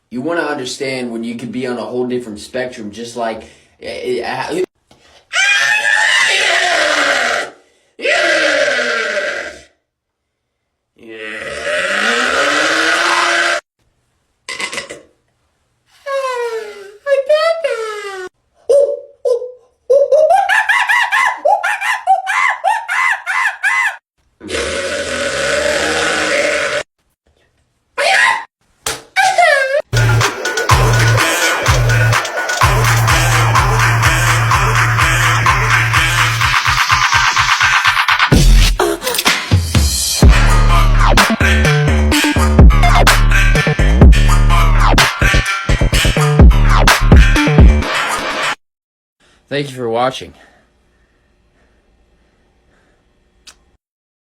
You want to understand when you could be on a whole different spectrum, just like. Thank you for watching.